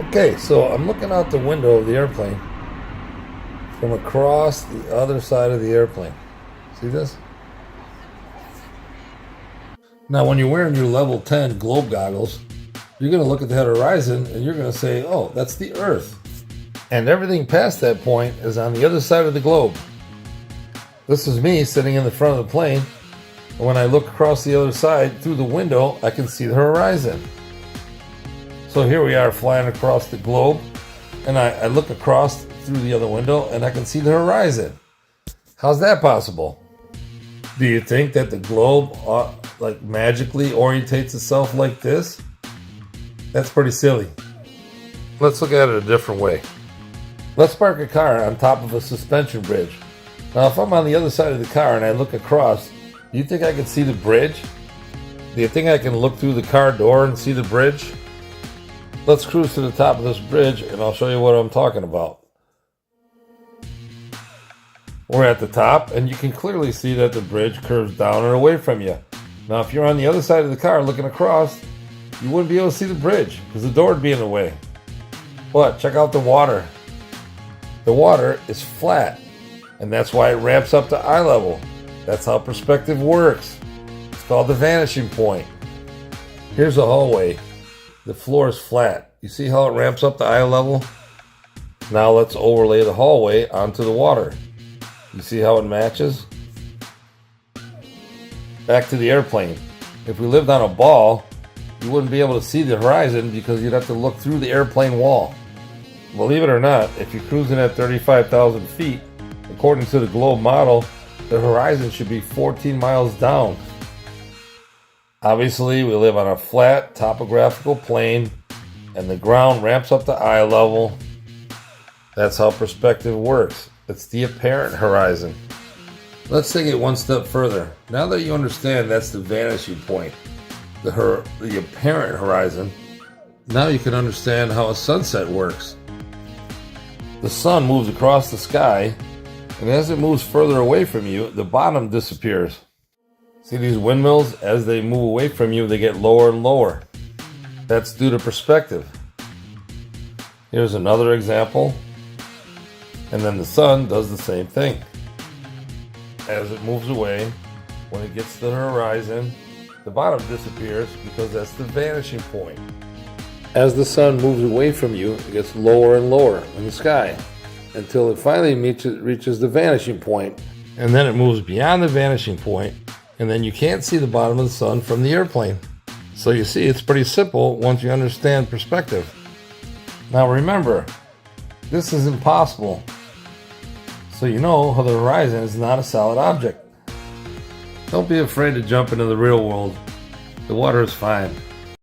Okay, so I'm looking out the window of the airplane from across the other side of the airplane. See this? Now, when you're wearing your level 10 globe goggles, you're going to look at the horizon and you're going to say, oh, that's the Earth. And everything past that point is on the other side of the globe. This is me sitting in the front of the plane. And when I look across the other side through the window, I can see the horizon. So here we are flying across the globe, and I look across through the other window and I can see the horizon. How's that possible? Do you think that the globe magically orientates itself like this? That's pretty silly. Let's look at it a different way. Let's park a car on top of a suspension bridge. Now, if I'm on the other side of the car and I look across, do you think I can see the bridge? Do you think I can look through the car door and see the bridge? Let's cruise to the top of this bridge and I'll show you what I'm talking about. We're at the top and you can clearly see that the bridge curves down and away from you. Now, if you're on the other side of the car looking across, you wouldn't be able to see the bridge because the door would be in the way. But check out the water. The water is flat, and that's why it ramps up to eye level. That's how perspective works. It's called the vanishing point. Here's a hallway. The floor is flat. You see how it ramps up to eye level? Now let's overlay the hallway onto the water. You see how it matches? Back to the airplane. If we lived on a ball, you wouldn't be able to see the horizon because you'd have to look through the airplane wall. Believe it or not, if you're cruising at 35,000 feet, according to the globe model, the horizon should be 14 miles down. Obviously, we live on a flat topographical plane and the ground ramps up to eye level. That's how perspective works. It's the apparent horizon. Let's take it one step further. Now that you understand that's the vanishing point, the apparent horizon, now you can understand how a sunset works. The sun moves across the sky, and as it moves further away from you, the bottom disappears. See these windmills? As they move away from you, they get lower and lower. That's due to perspective. Here's another example. And then the sun does the same thing. As it moves away, when it gets to the horizon, the bottom disappears because that's the vanishing point. As the sun moves away from you, it gets lower and lower in the sky until it finally reaches the vanishing point. And then it moves beyond the vanishing point, and then you can't see the bottom of the sun from the airplane. So you see, it's pretty simple once you understand perspective. Now remember, this is impossible. So you know how the horizon is not a solid object. Don't be afraid to jump into the real world. The water is fine.